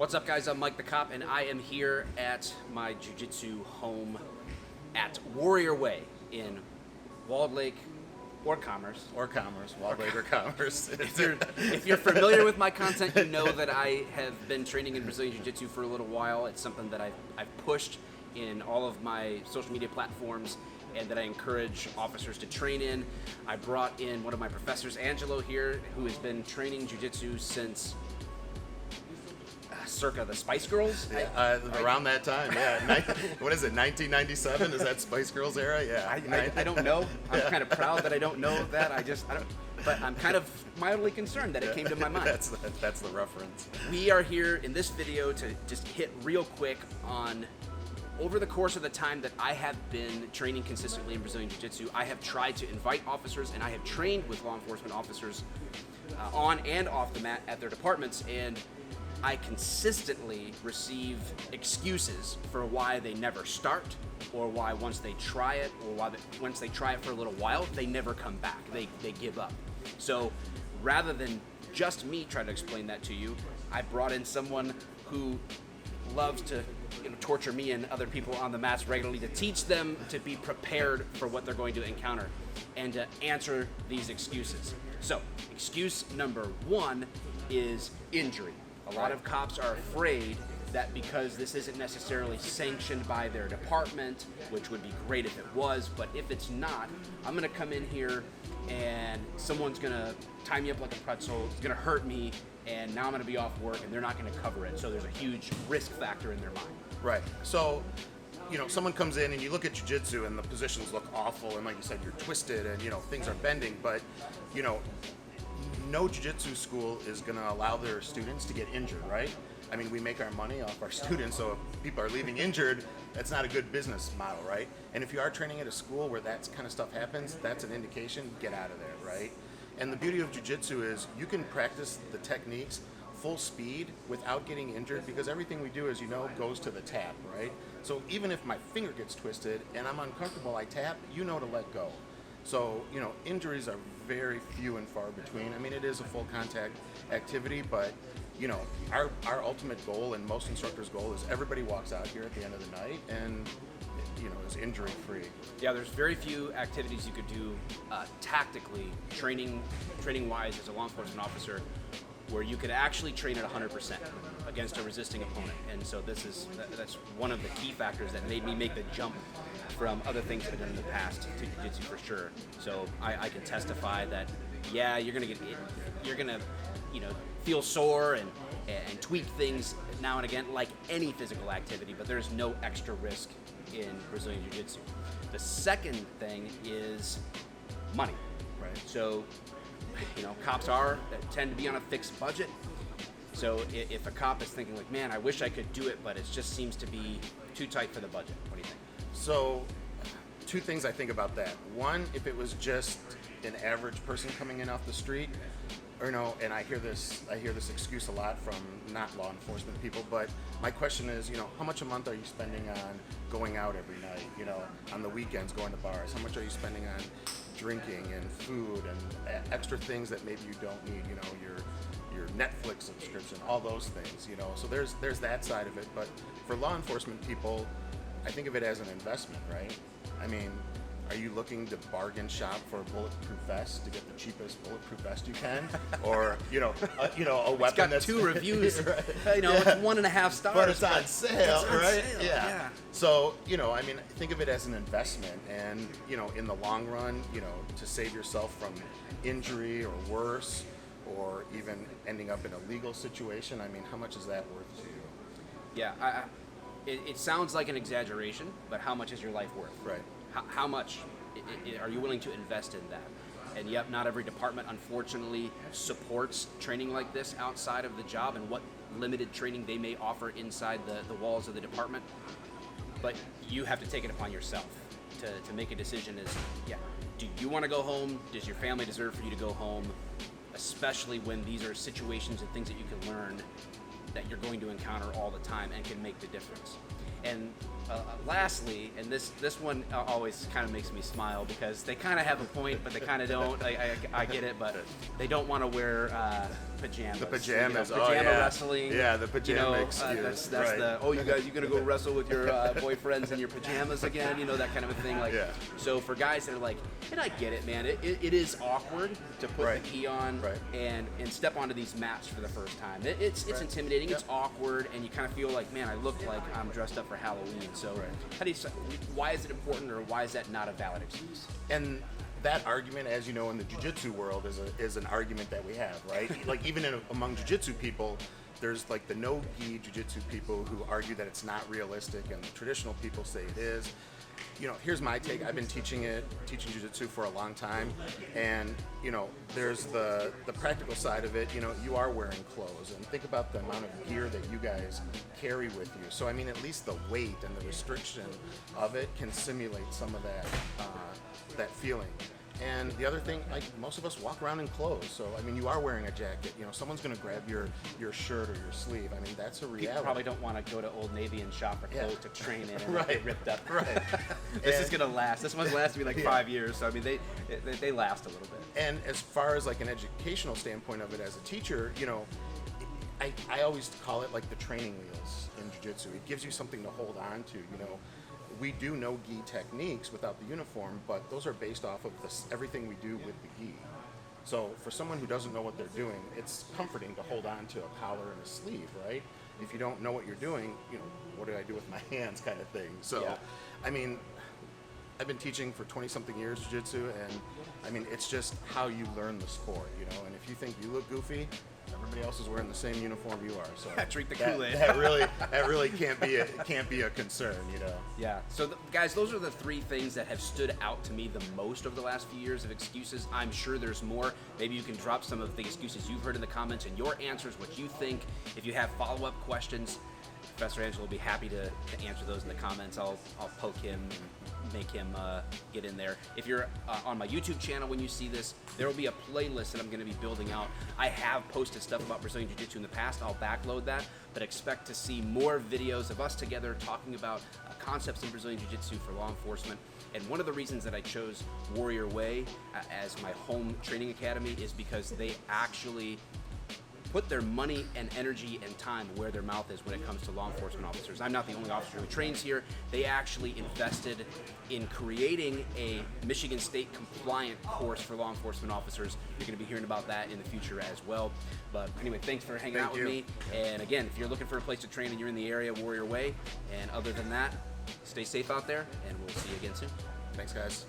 What's up, guys? I'm Mike the Cop, and I am here at my jiu-jitsu home at Warrior Way in Walled Lake or Commerce. Walled Lake or Commerce. If you're familiar with my content, you know that I have been training in Brazilian Jiu Jitsu for a little while. It's something that I've pushed in all of my social media platforms and that I encourage officers to train in. I brought in one of my professors, Angelo, here, who has been training jiu-jitsu since circa the Spice Girls. Yeah, around that time, yeah. What is it, 1997? Is that Spice Girls era? Yeah. I don't know. I'm kind of proud that I don't know that. I don't. But I'm kind of mildly concerned that it came to my mind. That's the reference. We are here in this video to just hit real quick on, over the course of the time that I have been training consistently in Brazilian Jiu-Jitsu, I have tried to invite officers, and I have trained with law enforcement officers on and off the mat at their departments, and I consistently receive excuses for why they never start, or why once they try it, or why once they try it for a little while, they never come back. They give up. So rather than just me trying to explain that to you, I brought in someone who loves to torture me and other people on the mats regularly to teach them to be prepared for what they're going to encounter and to answer these excuses. So excuse number one is injury. A lot of cops are afraid that because this isn't necessarily sanctioned by their department, which would be great if it was, but if it's not, I'm gonna come in here and someone's gonna tie me up like a pretzel, it's gonna hurt me, and now I'm gonna be off work and they're not gonna cover it. So there's a huge risk factor in their mind. Right. So, someone comes in and you look at jiu-jitsu and the positions look awful, and like you said, you're twisted and, things are bending, but, no jiu-jitsu school is going to allow their students to get injured, right? I mean, we make our money off our students, so if people are leaving injured, that's not a good business model, right? And if you are training at a school where that kind of stuff happens, that's an indication, get out of there, right? And the beauty of jiu-jitsu is you can practice the techniques full speed without getting injured, because everything we do, as you know, goes to the tap, right? So even if my finger gets twisted and I'm uncomfortable, I tap, to let go. So, injuries are very few and far between. I mean, it is a full contact activity, but, our ultimate goal and most instructors' goal is everybody walks out here at the end of the night and, is injury free. Yeah, there's very few activities you could do tactically, training-wise as a law enforcement officer, where you could actually train at 100% against a resisting opponent. And so that's one of the key factors that made me make the jump from other things that I've done in the past to jiu-jitsu for sure. So I can testify that, yeah, you're gonna feel sore and tweak things now and again, like any physical activity, but there's no extra risk in Brazilian Jiu-Jitsu. The second thing is money. Right. So, cops tend to be on a fixed budget. So if a cop is thinking like, man, I wish I could do it, but it just seems to be too tight for the budget, what do you think? So, two things I think about that. One, if it was just an average person coming in off the street, and I hear this excuse a lot from not law enforcement people, but my question is, how much a month are you spending on going out every night, on the weekends, going to bars? How much are you spending on drinking and food and extra things that maybe you don't need, your Netflix subscription, all those things, so there's that side of it. But for law enforcement people, I think of it as an investment, right? I mean, are you looking to bargain shop for a bulletproof vest to get the cheapest bulletproof vest you can, or a weapon it's got that's 2 reviews, right. It's 1.5 stars, but it's on sale, right? Sale. Yeah. So I mean, think of it as an investment, and in the long run, to save yourself from injury or worse, or even ending up in a legal situation. I mean, how much is that worth to you? Yeah, it sounds like an exaggeration, but how much is your life worth? Right. How much are you willing to invest in that? And yep, not every department, unfortunately, supports training like this outside of the job and what limited training they may offer inside the walls of the department. But you have to take it upon yourself to make a decision do you want to go home? Does your family deserve for you to go home? Especially when these are situations and things that you can learn that you're going to encounter all the time and can make the difference. And lastly, and this one always kind of makes me smile because they kind of have a point, but they kind of don't. I get it, but they don't want to wear pajamas. The pajamas, pajama wrestling. Yeah, the pajama That's excuse. you gonna go wrestle with your boyfriends in your pajamas again, that kind of a thing. So for guys that are like, and I get it, man, it is awkward to put the gi on and step onto these mats for the first time. It's intimidating, it's awkward, and you kind of feel like, man, I look like I'm dressed up for Halloween. So how do you, why is it important, or why is that not a valid excuse? And that argument, as you know, in the jiu-jitsu world is an argument that we have, right? Like even among jiu-jitsu people, there's like the no-gi jiu-jitsu people who argue that it's not realistic, and the traditional people say it is. Here's my take. I've been teaching jiu-jitsu for a long time, and there's the practical side of it. You are wearing clothes, and think about the amount of gear that you guys carry with you. So I mean, at least the weight and the restriction of it can simulate some of that feeling. And the other thing, like most of us walk around in clothes, so I mean, you are wearing a jacket. Someone's going to grab your shirt or your sleeve. I mean, that's a reality. People probably don't want to go to Old Navy and shop for clothes to train in and get ripped up. Right. This is going to last. This one's lasted me like 5 years, so I mean, they last a little bit. And as far as like an educational standpoint of it as a teacher, I always call it like the training wheels in jiu-jitsu. It gives you something to hold on to. We do no-gi techniques without the uniform, but those are based off of everything we do with the gi. So for someone who doesn't know what they're doing, it's comforting to hold on to a collar and a sleeve, right? If you don't know what you're doing, what do I do with my hands kind of thing. So, I mean, I've been teaching for 20-something years jiu-jitsu, and I mean, it's just how you learn the sport, and if you think you look goofy, everybody else is wearing the same uniform you are. So drink the Kool-Aid. That really can't be a concern, Yeah. So guys, those are the three things that have stood out to me the most over the last few years of excuses. I'm sure there's more. Maybe you can drop some of the excuses you've heard in the comments and your answers, what you think. If you have follow-up questions, Professor Angelo will be happy to answer those in the comments. I'll poke him and make him get in there. If you're on my YouTube channel when you see this, there will be a playlist that I'm going to be building out. I have posted stuff about Brazilian Jiu-Jitsu in the past. I'll backload that, but expect to see more videos of us together talking about concepts in Brazilian Jiu-Jitsu for law enforcement. And one of the reasons that I chose Warrior Way as my home training academy is because they actually put their money and energy and time where their mouth is when it comes to law enforcement officers. I'm not the only officer who trains here. They actually invested in creating a Michigan State compliant course for law enforcement officers. You're going to be hearing about that in the future as well. But anyway, thanks for hanging out with me. And again, if you're looking for a place to train and you're in the area, Warrior Way. And other than that, stay safe out there, and we'll see you again soon. Thanks, guys.